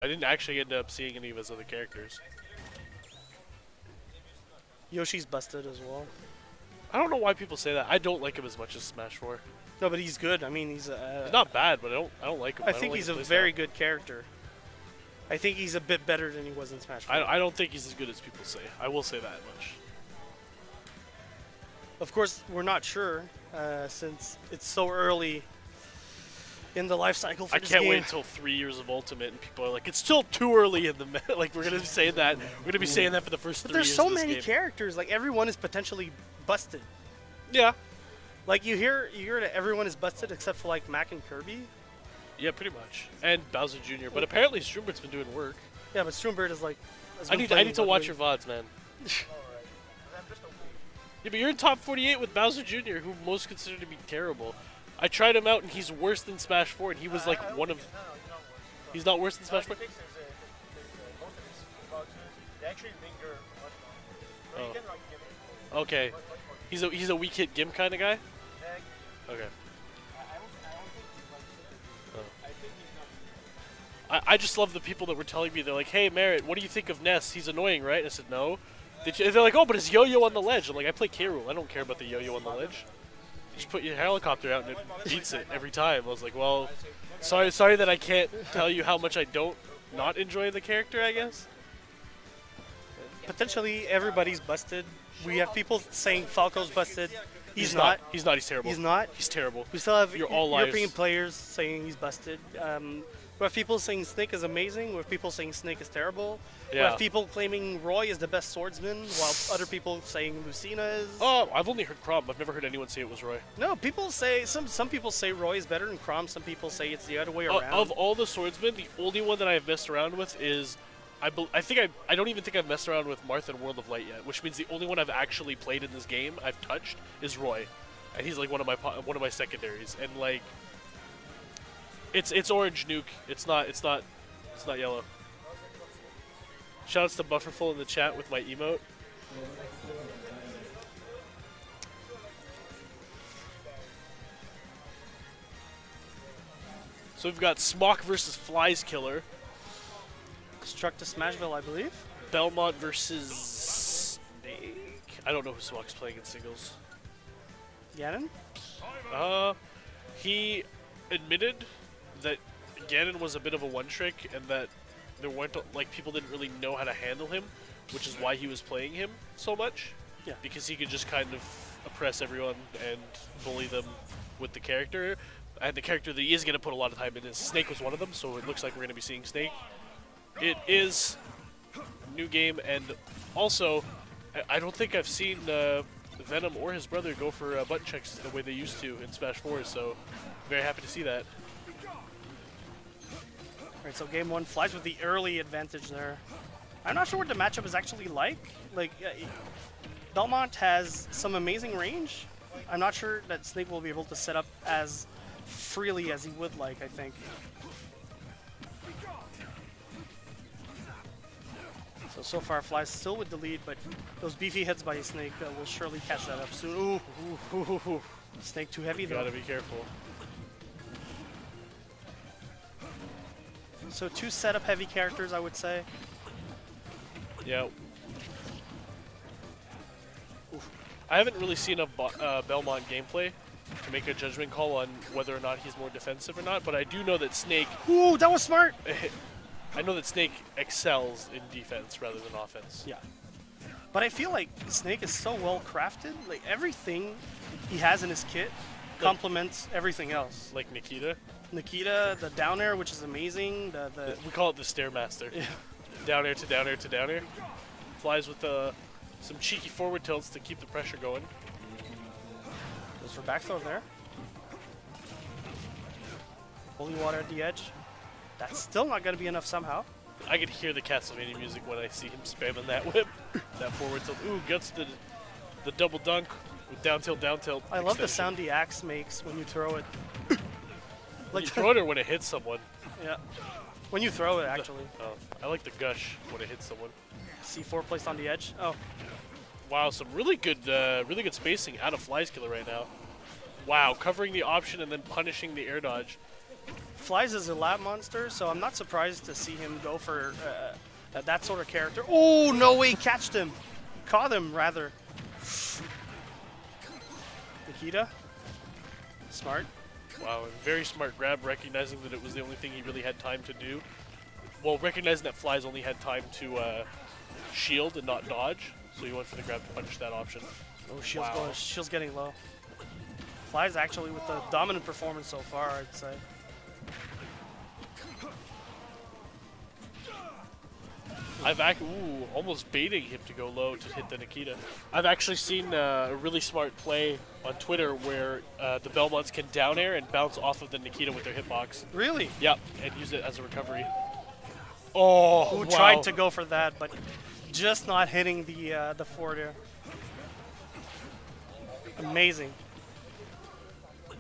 I didn't actually end up seeing any of his other characters. Yoshi's busted as well. I don't know why people say that. I don't like him as much as Smash 4. No, but he's good. I mean, he's not bad, but I don't like him. I think he's a very good character. I think he's a bit better than he was in Smash 4. I don't think he's as good as people say. I will say that much. Of course, we're not sure since it's so early in the life cycle for this game. I can't wait until 3 years of Ultimate and people are like, it's still too early in the like we're gonna be saying that. We're gonna be saying that for the first 3 years. There's so of this many game. characters. Like everyone is potentially busted. Yeah. Like you hear that everyone is busted except for like Mac and Kirby. Yeah, pretty much. And Bowser Jr. But apparently Strumbert's been doing work. Yeah, but Strumbert is like. I need to watch your VODs, man. Yeah, but you're in top 48 with Bowser Jr., who most consider to be terrible. I tried him out, and he's worse than Smash 4, and he was like one of. He's not worse than Smash 4. Oh. Okay. He's a weak hit Gim kind of guy. Okay. I just love the people that were telling me, they're like, hey, Merritt, what do you think of Ness? He's annoying, right? And I said, no. They're like, oh, but it's yo-yo on the ledge. I'm like, I play K-Rool. I don't care about the yo-yo on the ledge. Just put your helicopter out and it beats it every time. I was like, well, sorry that I can't tell you how much I don't not enjoy the character, I guess. Potentially everybody's busted. We have people saying Falco's busted. He's not. He's not. He's terrible. He's not. He's terrible. We still have You're all liars. European players saying he's busted. We have people saying Snake is amazing. We have people saying Snake is terrible. Yeah. We have people claiming Roy is the best swordsman, while other people saying Lucina is. Oh, I've only heard Crom. I've never heard anyone say it was Roy. No, people say some people say Roy is better than Crom. Some people say it's the other way around. Of all the swordsmen, the only one that I've messed around with is, I don't even think I've messed around with Marth in World of Light yet, which means the only one I've actually played in this game I've touched is Roy, and he's like one of my secondaries, and like. It's orange nuke. It's not yellow. Shoutouts to Bufferful in the chat with my emote. So we've got Smokk versus flieskiller. Struck to Smashville, I believe. Belmont versus Snake. I don't know who Smokk's playing in singles. Ganon? He admitted that Ganon was a bit of a one-trick and that there weren't, like, people didn't really know how to handle him, which is why he was playing him so much. Yeah. Because he could just kind of oppress everyone and bully them with the character. And the character that he is going to put a lot of time in is Snake was one of them, so it looks like we're going to be seeing Snake. It is new game, and also, I don't think I've seen Venom or his brother go for button checks the way they used to in Smash 4, so very happy to see that. Alright, so game one, Flies with the early advantage there. I'm not sure what the matchup is actually like. Like, Belmont has some amazing range. I'm not sure that Snake will be able to set up as freely as he would like, I think. So far, Flies still with the lead, but those beefy hits by Snake will surely catch that up soon. Ooh. Snake too heavy, though. Gotta be careful. So two setup heavy characters, I would say. Yeah. Oof. I haven't really seen a Belmont gameplay to make a judgment call on whether or not he's more defensive or not, but I do know that Snake... Ooh, that was smart! I know that Snake excels in defense rather than offense. Yeah. But I feel like Snake is so well crafted. Like, everything he has in his kit complements everything else. Like Nikita? Nikita, the down air, which is amazing. We call it the Stairmaster. Yeah. Down air to down air to down air. Flies with some cheeky forward tilts to keep the pressure going. Goes for back throw there. Holy water at the edge. That's still not going to be enough somehow. I could hear the Castlevania music when I see him spamming that whip. That forward tilt. Ooh, guts the double dunk with down tilt, down tilt. I love the sound the axe makes when you throw it. Like you throw it or when it hits someone? Yeah. When you throw it, actually. Oh, I like the gush when it hits someone. C4 placed on the edge. Oh. Wow, some really good spacing out of flieskiller right now. Wow, covering the option and then punishing the air dodge. Flies is a lab monster, so I'm not surprised to see him go for that sort of character. Oh, no way, catched him. Caught him, rather. Nikita. Smart. Wow, a very smart grab, recognizing that it was the only thing he really had time to do. Well, recognizing that Flies only had time to shield and not dodge, so he went for the grab to punish that option. Oh, shield's getting low. Flies actually with the dominant performance so far, I'd say. Almost baiting him to go low to hit the Nikita. I've actually seen a really smart play on Twitter where the Belmonts can down air and bounce off of the Nikita with their hitbox. Really? Yep, and use it as a recovery. Oh, Who wow. tried to go for that, but just not hitting the forward air. Amazing.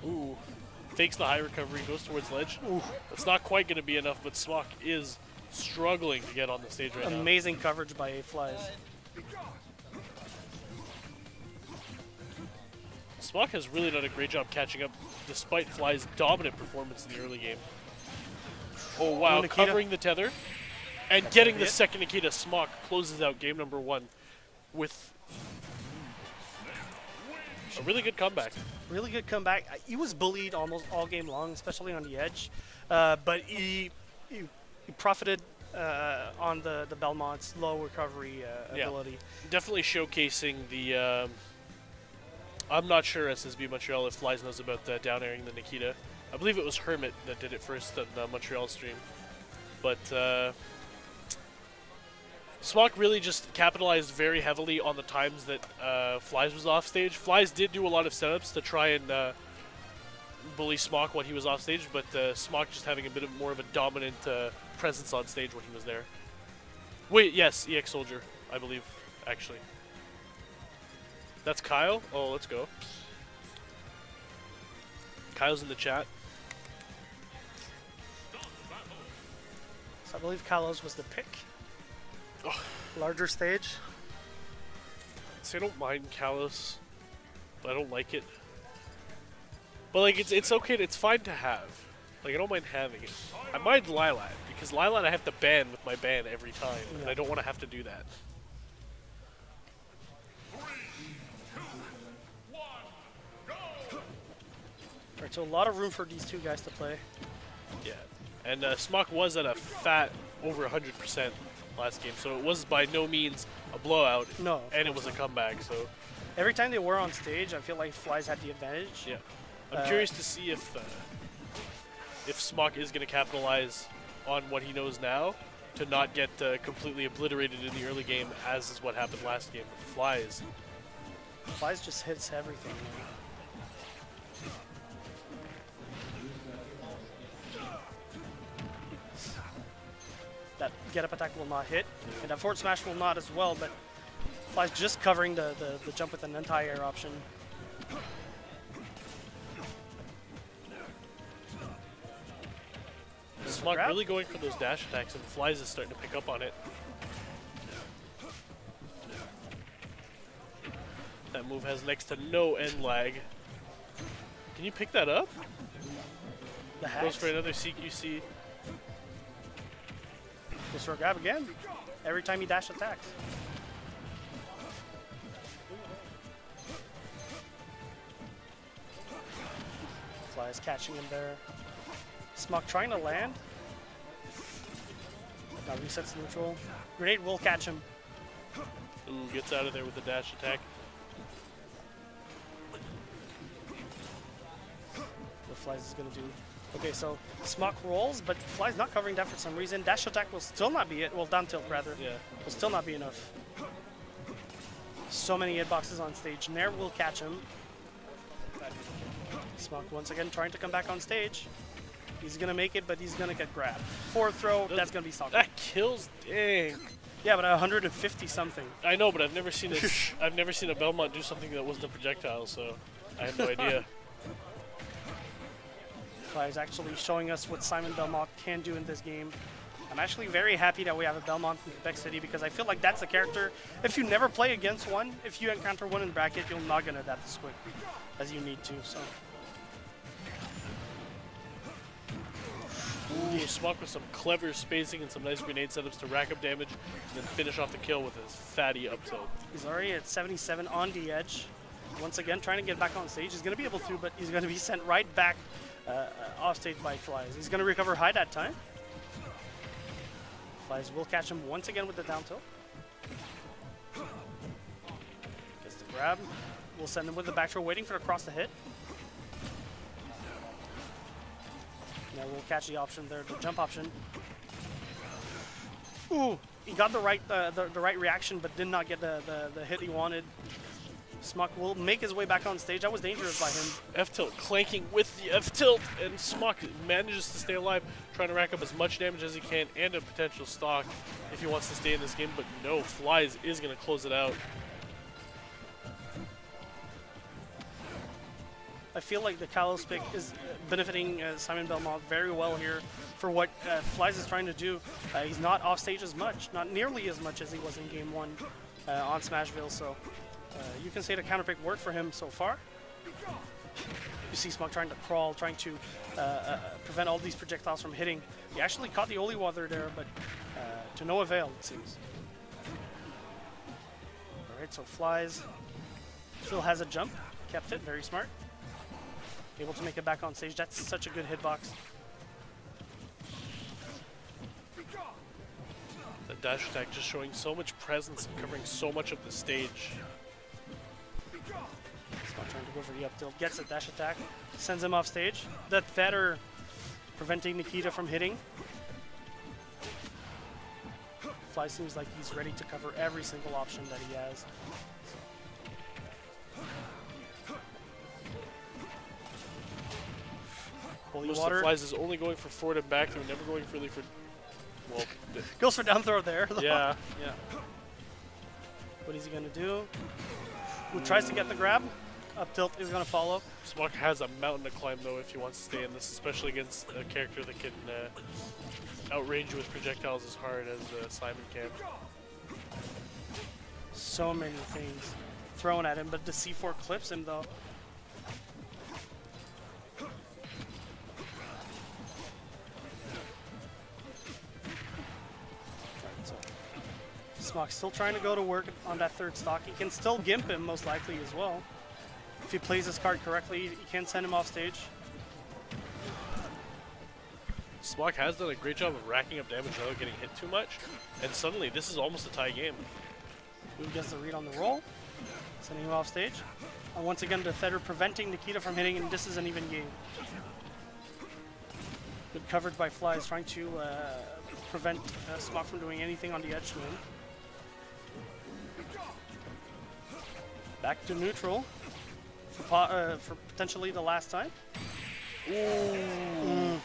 Ooh, fakes the high recovery, goes towards ledge. Ooh, that's not quite going to be enough, but Smokk is struggling to get on the stage right now. Amazing coverage by Flies. Smokk has really done a great job catching up despite Fly's dominant performance in the early game. Oh wow, Nikita. covering the tether and getting the second Nikita. Smokk closes out game number 1 with a really good comeback. Really good comeback. He was bullied almost all game long, especially on the edge, but he profited on the Belmont's low recovery ability. Definitely showcasing the. I'm not sure SSB Montreal if Flies knows about down airing the Nikita. I believe it was Hermit that did it first on the Montreal stream, but Smokk really just capitalized very heavily on the times that Flies was off stage. Flies did do a lot of setups to try and bully Smokk when he was off stage, but Smokk just having a bit more of a dominant presence on stage when he was there. Wait, yes, EX Soldier, I believe, actually. That's Kyle? Oh, let's go. Kyle's in the chat. So I believe Kalos was the pick. Oh. Larger stage. So I don't mind Kalos, but I don't like it. But like it's okay, it's fine to have. Like I don't mind having it. I mind Lilat because Lilat I have to ban with my ban every time, and I don't want to have to do that. Alright, so a lot of room for these two guys to play. Yeah, and Smokk was at a fat over 100% last game, so it was by no means a blowout. No, and it was a comeback. So every time they were on stage, I feel like Flies had the advantage. yeah, I'm curious to see if Smokk is going to capitalize on what he knows now to not get completely obliterated in the early game, as is what happened last game with Flies. Flies just hits everything. That get up attack will not hit, and that forward smash will not as well, but Flies just covering the jump with an anti-air option. Smokk really going for those dash attacks, and Flies is starting to pick up on it. That move has next to no end lag. Can you pick that up? The hacks. Goes for another CQC. Goes for a grab again. Every time he dash attacks. Flies catching him there. Smokk trying to land. Now resets neutral. Grenade will catch him. Ooh, gets out of there with the dash attack. What Flies is going to do. Okay, so Smokk rolls, but Fly's not covering that for some reason. Dash attack will still not be it. Well, down tilt rather. Yeah. Will still not be enough. So many hitboxes on stage. Nair will catch him. Smokk once again trying to come back on stage. He's going to make it, but he's going to get grabbed. Forward throw, that's going to be something. That kills, dang. Yeah, but 150 something. I know, but I've never seen this. I've never seen a Belmont do something that wasn't a projectile, so I have no idea. Fly's actually showing us what Simon Belmont can do in this game. I'm actually very happy that we have a Belmont in Quebec City because I feel like that's a character, if you never play against one, if you encounter one in bracket, you're not going to adapt as quick as you need to. So Smokk with some clever spacing and some nice grenade setups to rack up damage and then finish off the kill with his fatty up tilt. He's already at 77 on the edge. Once again, trying to get back on stage. He's going to be able to, but he's going to be sent right back off stage by Flies. He's going to recover high that time. Flies will catch him once again with the down tilt. Gets the grab. We'll send him with the back throw, waiting for the cross to hit. Now we'll catch the option there, the jump option. Ooh, he got the right reaction, but did not get the hit he wanted. Smokk will make his way back on stage. That was dangerous by him. F-tilt clanking with the F-tilt, and Smokk manages to stay alive, trying to rack up as much damage as he can and a potential stock if he wants to stay in this game, but no, Flies is going to close it out. I feel like the Kalos pick is benefiting Simon Belmont very well here for what Flies is trying to do. He's not off stage as much, not nearly as much as he was in game 1 on Smashville, so you can say the counter pick worked for him so far. You see Smokk trying to crawl, trying to prevent all these projectiles from hitting. He actually caught the Holy Water there, but to no avail, it seems. Alright, so Flies still has a jump, kept it, very smart. Able to make it back on stage. That's such a good hitbox. The dash attack just showing so much presence and covering so much of the stage. Smokk trying to go for the up tilt. Gets the dash attack. Sends him off stage. That feather preventing Nikita from hitting. Fly seems like he's ready to cover every single option that he has. Holy Most Water. of Flies is only going for forward and back through, never going really for, well, Goes for down throw there. yeah. What is he going to do? Who tries to get the grab? Up tilt is going to follow. Smokk has a mountain to climb though if he wants to stay in this, especially against a character that can outrange you with projectiles as hard as Simon can. So many things thrown at him, but the C4 clips him though. Smokk still trying to go to work on that third stock. He can still gimp him most likely as well. If he plays his card correctly, he can send him off stage. Smokk has done a great job of racking up damage without getting hit too much, and suddenly this is almost a tie game. Who gets the read on the roll, sending him off stage. And once again, the feather preventing Nikita from hitting, and this is an even game. Good coverage by Flies, trying to prevent Smokk from doing anything on the edge to him. Back to neutral for potentially the last time. Ooh.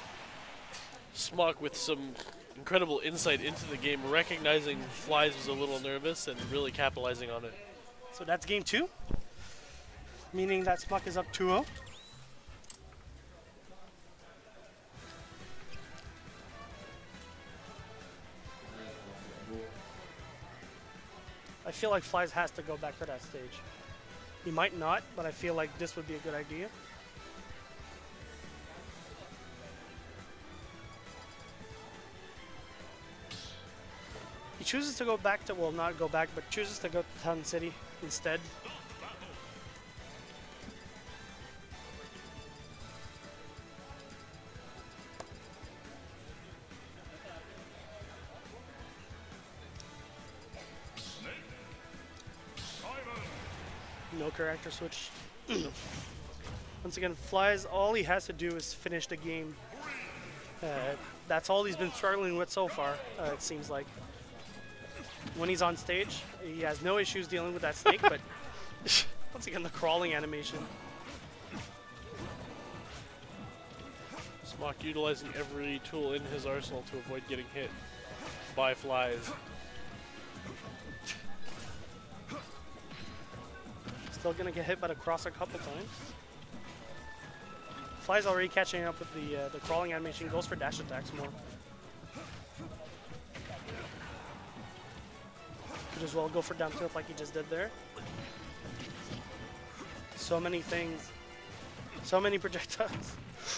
Smokk with some incredible insight into the game, recognizing Flies was a little nervous and really capitalizing on it. So that's game 2, meaning that Smokk is up 2-0. I feel like Flies has to go back to that stage. He might not, but I feel like this would be a good idea. He chooses to go back to, well, not go back, but chooses to go to Town City instead. No character switch. Once again, Flies, all he has to do is finish the game. That's all he's been struggling with so far, it seems like. When he's on stage, he has no issues dealing with that snake, but once again, the crawling animation. Smokk utilizing every tool in his arsenal to avoid getting hit by Flies. Still gonna get hit by the cross a couple times. Flies already catching up with the crawling animation, goes for dash attacks more. Could as well go for down tilt like he just did there. So many things. So many projectiles.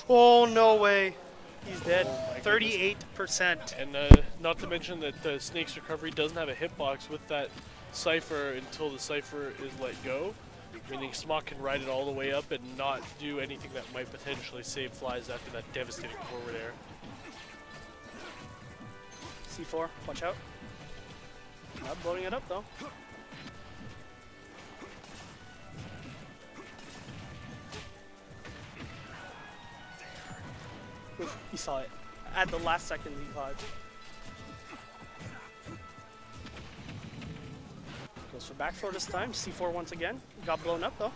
Oh, no way. He's dead. Oh my 38%. And not to mention that the Snake's recovery doesn't have a hitbox with that Cypher until the Cypher is let go, meaning Smokk can ride it all the way up and not do anything that might potentially save Flies after that devastating forward air. C4, watch out. Not blowing it up though. Oof, he saw it. At the last second, he dodged. Goes for back throw this time. C4 once again. Got blown up though.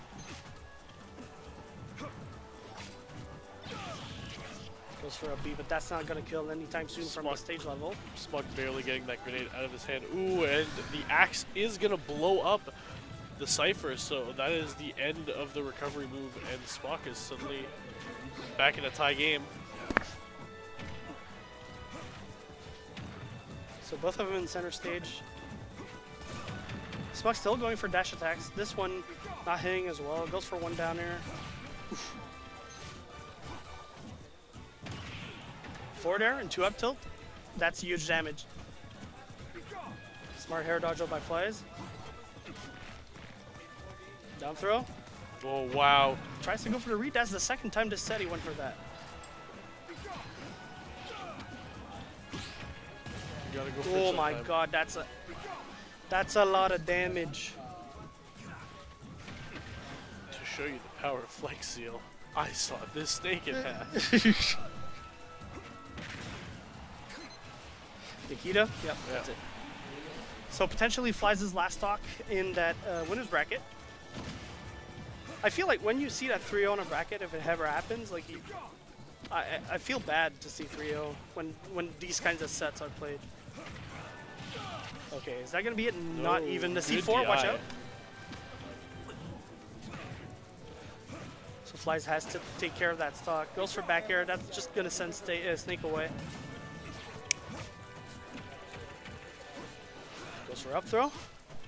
Goes for a B, but that's not going to kill anytime soon from the stage level. Smokk barely getting that grenade out of his hand. Ooh, and the axe is going to blow up the Cypher, so that is the end of the recovery move, and Smokk is suddenly back in a tie game. So both of them in center stage. Smokk's still going for dash attacks. This one not hitting as well. Goes for one down air. Oof. Forward air and 2 up tilt. That's huge damage. Smart hair dodge by Flies. Down throw. Oh, wow. Tries to go for the read. That's the second time this set he went for that. You gotta go for it Oh my sometime. god, that's a lot of damage. To show you the power of Flex Seal, I saw this Snake in half. Nikita? Yep, that's it. So potentially Flies his last stock in that winner's bracket. I feel like when you see that 3-0 in a bracket, if it ever happens, like I feel bad to see 3-0 when these kinds of sets are played. Okay, is that gonna be it? Not even the good C4. Watch DI. out. So Flies has to take care of that stock. Goes for back air. That's just gonna send Snake away. Goes for up throw.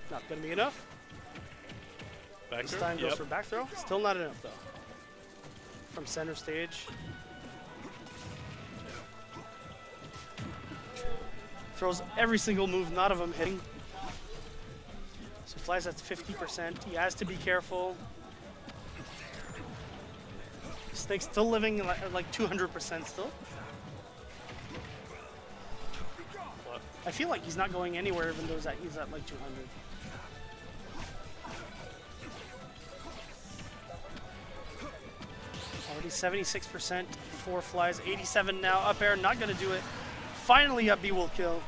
Not gonna be enough. Back This throw? time goes Yep. for back throw. Still not enough though. From center stage. Throws every single move, none of them hitting. So Flies at 50%. He has to be careful. Snake's still living like 200% still. I feel like he's not going anywhere even though he's at like 200. Already 76% for Flies, 87 now. Up air, not gonna do it. Finally, up B will kill,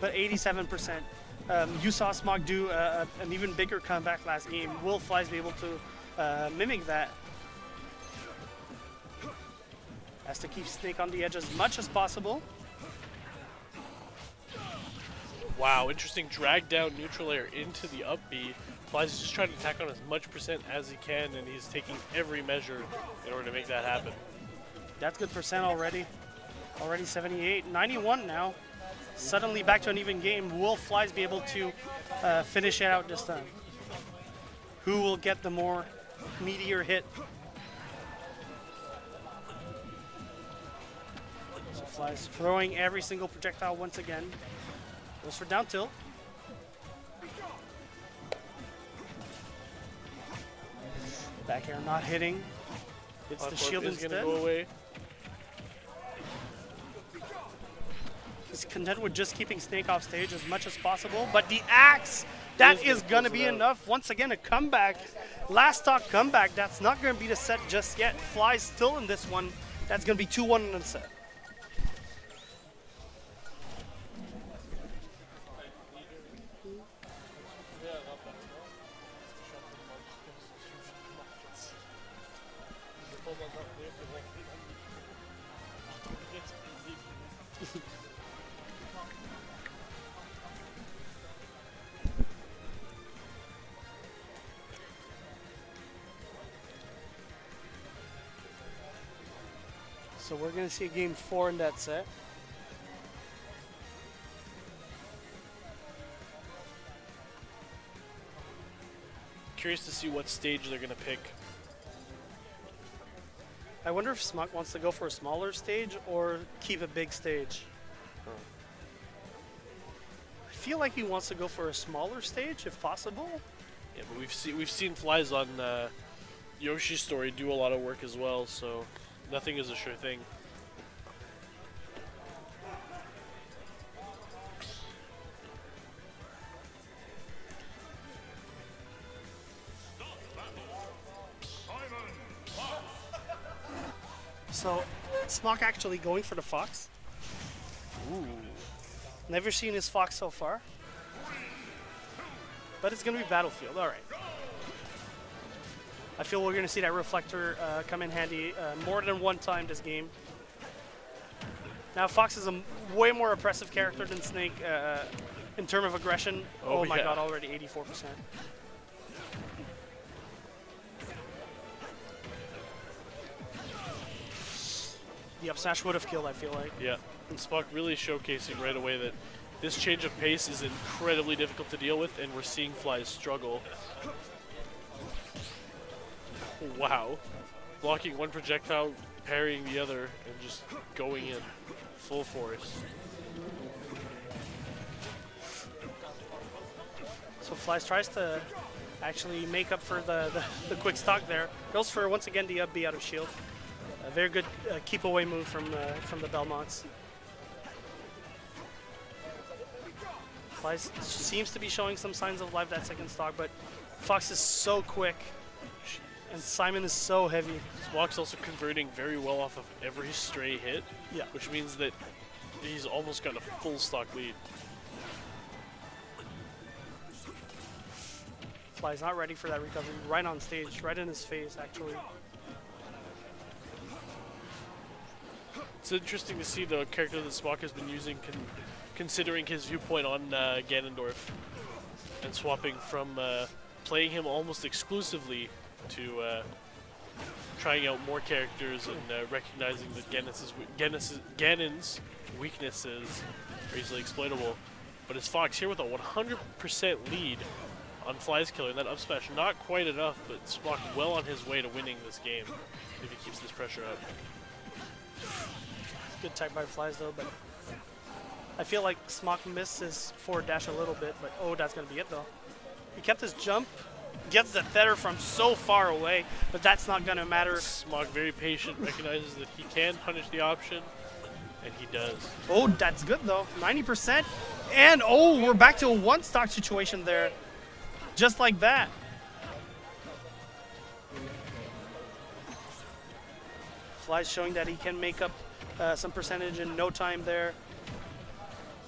but 87%. You saw Smokk do an even bigger comeback last game. Will Flies be able to mimic that? Has to keep Snake on the edge as much as possible. Wow, interesting drag down neutral air into the up B. Flies is just trying to tack on as much percent as he can, and he's taking every measure in order to make that happen. That's good percent already. Already 78, 91 now. Suddenly back to an even game. Will Flies be able to finish it out this time? Who will get the more meteor hit? So Flies throwing every single projectile once again. Goes for down tilt. Back air not hitting. It's the shield is instead. gonna go away. He's content with just keeping Snake off stage as much as possible, but the axe, that is going to be enough. Once again, a comeback. Last stock comeback. That's not going to be the set just yet. Flies still in this one. That's going to be 2-1 in the set. So we're going to see game 4 in that set. Curious to see what stage they're gonna pick. I wonder if Smokk wants to go for a smaller stage or keep a big stage. I feel like he wants to go for a smaller stage if possible. Yeah, but we've seen flies on Yoshi's story do a lot of work as well, so nothing is a sure thing. So, Smokk actually going for the fox. Ooh. Never seen his fox so far. But it's going to be Battlefield, alright. I feel we're going to see that reflector come in handy more than one time this game. Now, Fox is a way more oppressive character than Snake in terms of aggression. Oh my god, already 84%. The up smash would have killed, I feel like. Yeah, and Smokk really showcasing right away that this change of pace is incredibly difficult to deal with, and we're seeing flies struggle. Wow. Blocking one projectile, parrying the other, and just going in full force. So Flies tries to actually make up for the quick stock there. Goes for, once again, the up B out of shield. A very good keep away move from the Belmonts. Flies seems to be showing some signs of life that second stock, but Fox is so quick. And Simon is so heavy. Smokk's also converting very well off of every stray hit, Yeah. which means that he's almost got a full stock lead. Fly's not ready for that recovery. Right on stage, right in his face, actually. It's interesting to see the character that Smokk has been using, considering his viewpoint on Ganondorf, and swapping from playing him almost exclusively to trying out more characters and recognizing that Ganon's weaknesses are easily exploitable. But it's Fox here with a 100% lead on flieskiller, and that up smash not quite enough, but Smokk well on his way to winning this game if he keeps this pressure up. Good tech by Flies though, but I feel like Smokk missed his forward dash a little bit, but oh, that's gonna be it though. He kept his jump, gets the tether from so far away, but that's not gonna matter. Smokk very patient, recognizes that he can punish the option, and he does. Oh, that's good though, 90%, and oh, we're back to a one stock situation there, just like that. Flies showing that he can make up some percentage in no time there.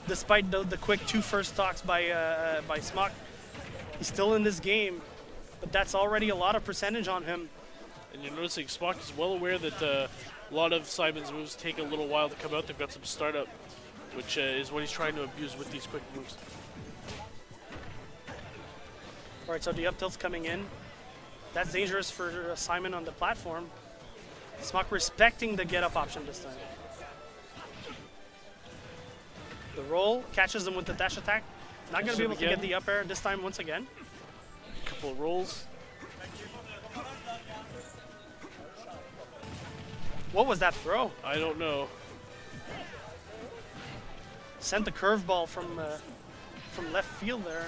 Despite the quick two first stocks by Smokk, he's still in this game, but that's already a lot of percentage on him. And you're noticing Smokk is well aware that a lot of Simon's moves take a little while to come out. They've got some startup, which is what he's trying to abuse with these quick moves. All right, so the up tilt's coming in. That's dangerous for Simon on the platform. Smokk respecting the get up option this time. The roll catches him with the dash attack. Not going to be able to get the up air this time once again. Couple of rolls. What was that throw? I don't know. Sent the curveball from left field there.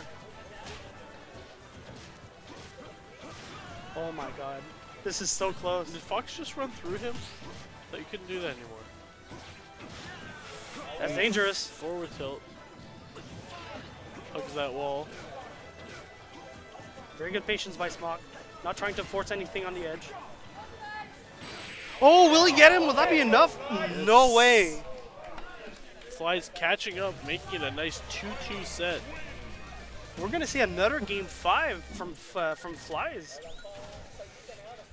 Oh my god. This is so close. Did Fox just run through him? I thought you couldn't do that anymore. That's dangerous. Forward tilt. Hugs that wall. Very good patience by Smokk. Not trying to force anything on the edge. Oh, will he get him? Will that be enough? No way. Flies catching up, making it a nice 2-2 set. We're going to see another game 5 from Flies.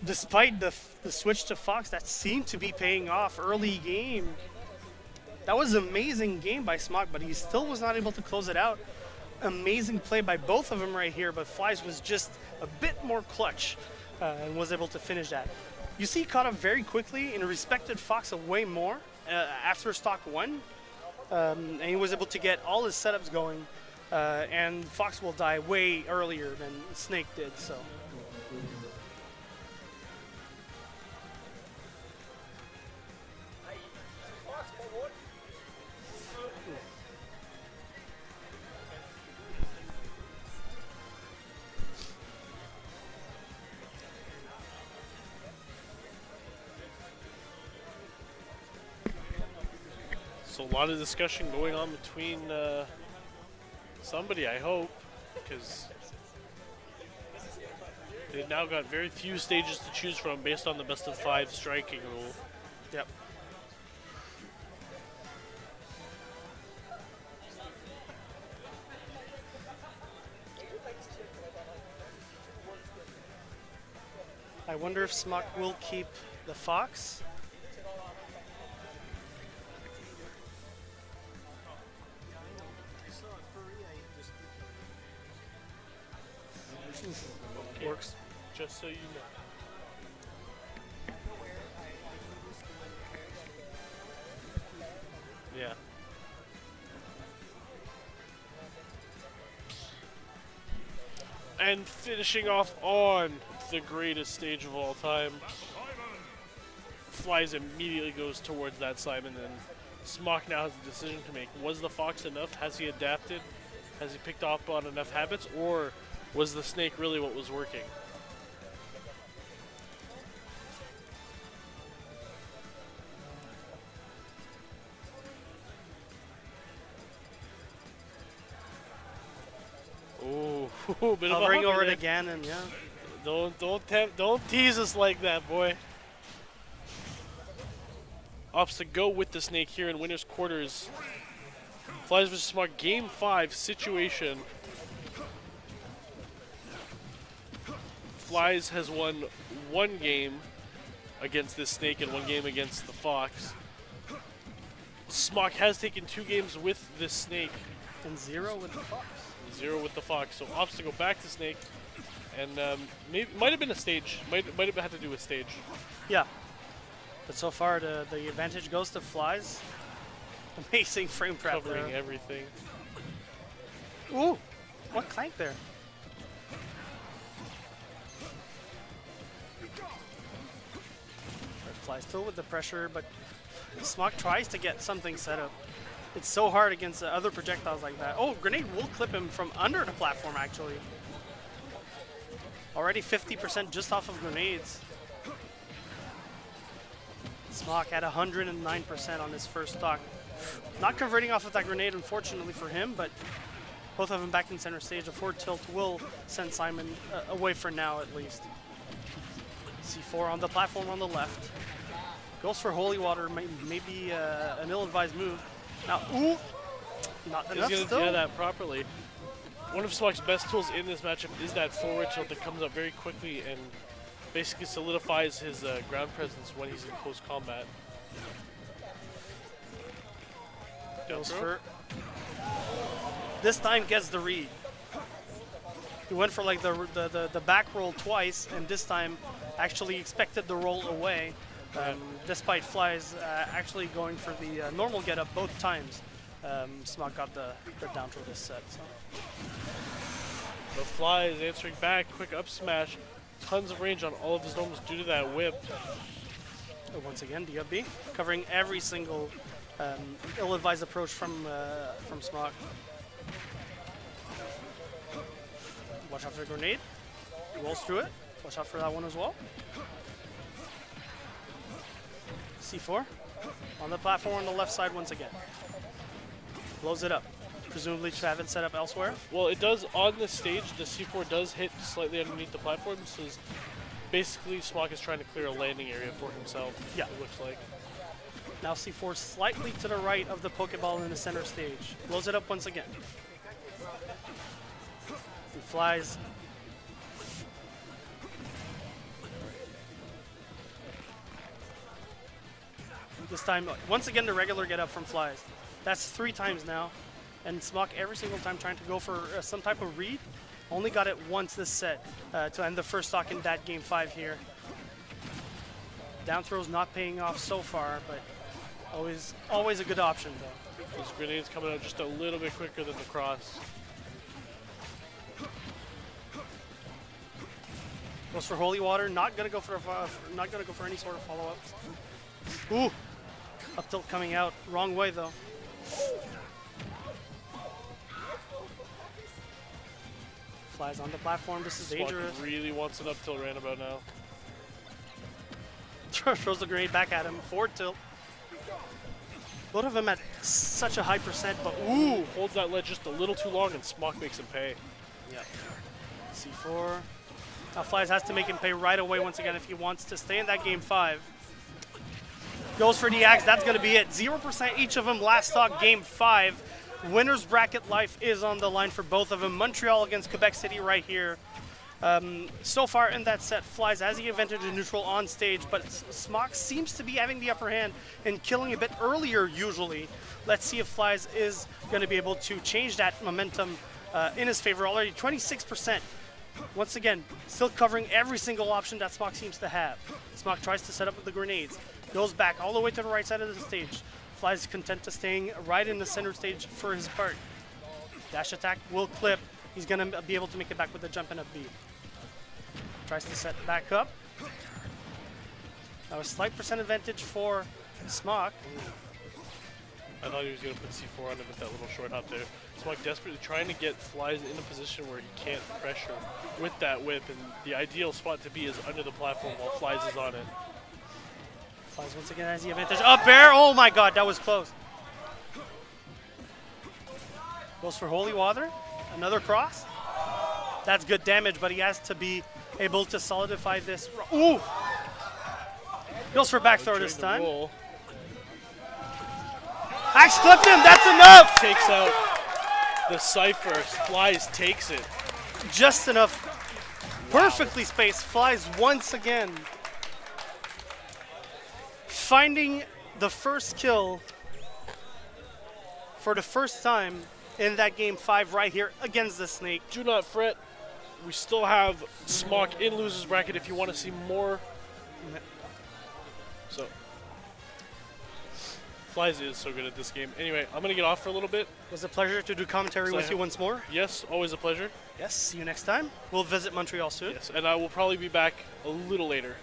Despite the switch to Fox, that seemed to be paying off early game. That was an amazing game by Smokk, but he still was not able to close it out. Amazing play by both of them right here, but Flies was just a bit more clutch and was able to finish that. You see, he caught up very quickly and respected Fox a way more after stock 1. And he was able to get all his setups going, and Fox will die way earlier than Snake did, so. So a lot of discussion going on between somebody, I hope, because they've now got very few stages to choose from based on the best of 5 striking rule. Yep. I wonder if Smokk will keep the Fox. Works, just so you know. Yeah. And finishing off on the greatest stage of all time. Flies immediately goes towards that Simon, and Smokk now has a decision to make. Was the Fox enough? Has he adapted? Has he picked up on enough habits? Or was the snake really what was working? Ooh, bit of a Hovering hover over it there. again, and yeah. Don't tease us like that, boy. Opts to go with the snake here in winners quarters. Flies vs Smokk, game 5 situation. Flies has won 1 game against this snake and 1 game against the Fox. Smokk has taken 2 games with this snake. And 0 with the Fox. 0 with the Fox. So opts to go back to snake. And maybe might have been a stage. Might have had to do with stage. Yeah. But so far, the advantage goes to Flies. Amazing frame trap Covering there. everything. Ooh, what clank there? Flies still with the pressure, but Smokk tries to get something set up. It's so hard against other projectiles like that. Oh, grenade will clip him from under the platform, actually. Already 50% just off of grenades. Smokk at 109% on his first stock. Not converting off of that grenade, unfortunately for him, but both of them back in center stage. A forward tilt will send Simon away for now, at least. C4 on the platform on the left. Goes for Holy Water, maybe an ill-advised move. Now, ooh, not enough He's going to still. do that properly. One of Smokk's best tools in this matchup is that forward tilt that comes up very quickly and basically solidifies his ground presence when he's in close combat. Goes for. This time gets the read. He went for like the back roll twice, and this time actually expected the roll away. Despite Flies actually going for the normal get up both times. Smokk got the down throw this set. So. The Flies answering back, quick up smash, tons of range on all of his normals due to that whip. Once again, D up B, covering every single ill-advised approach from Smokk. Watch out for the grenade. He rolls through it. Watch out for that one as well. C4 on the platform on the left side once again. Blows it up. Presumably to have it set up elsewhere. Well, it does on this stage. The C4 does hit slightly underneath the platform, so basically Smokk is trying to clear a landing area for himself. Yeah. It looks like. Now C4 slightly to the right of the Pokeball in the center stage. Blows it up once again. He flies. This time, once again, the regular get up from Flies. That's 3 times now. And Smokk every single time trying to go for some type of read. Only got it once this set to end the first stock in that game 5 here. Down throw's not paying off so far, but always a good option though. Those grenades coming out just a little bit quicker than the cross. Goes for Holy Water. Not gonna go for any sort of follow-ups. Ooh, up tilt coming out. Wrong way though. Flies on the platform. This is dangerous. Smokk really wants an up tilt roundabout now. Throws the grenade back at him. Forward tilt. Both of them at such a high percent, but ooh. Holds that ledge just a little too long, and Smokk makes him pay. Yeah. C4. Now Flies has to make him pay right away once again if he wants to stay in that game 5. Goes for the axe. That's going to be it. 0% each of them. Last stock game 5. Winner's bracket life is on the line for both of them. Montreal against Quebec City right here. So far in that set, Flies has the advantage in neutral on stage, but Smokk seems to be having the upper hand and killing a bit earlier usually. Let's see if Flies is going to be able to change that momentum in his favor. Already 26%. Once again, still covering every single option that Smokk seems to have. Smokk tries to set up with the grenades. Goes back all the way to the right side of the stage. Flies is content to staying right in the center stage for his part. Dash attack will clip. He's going to be able to make it back with the jump and a B. Tries to set back up. Now a slight percent advantage for Smokk. I thought he was going to put C4 on him with that little short hop there. Smokk desperately trying to get Flies in a position where he can't pressure with that whip, and the ideal spot to be is under the platform while Flies is on it. Flies once again has the advantage. Up air! Oh my god, that was close. Goes for Holy Water. Another cross. That's good damage, but he has to be able to solidify this. Ooh! Goes for back throw this time. Axe clipped him, that's enough! Takes out the Cypher. Flies takes it. Just enough. Perfectly spaced. Flies once again. Finding the first kill for the first time in that game 5 right here against the Snake. Do not fret. We still have Smokk in loser's bracket if you want to see more. So, Flies is so good at this game. Anyway, I'm going to get off for a little bit. It was a pleasure to do commentary with you once more. Yes, always a pleasure. Yes, see you next time. We'll visit Montreal soon. Yes, and I will probably be back a little later.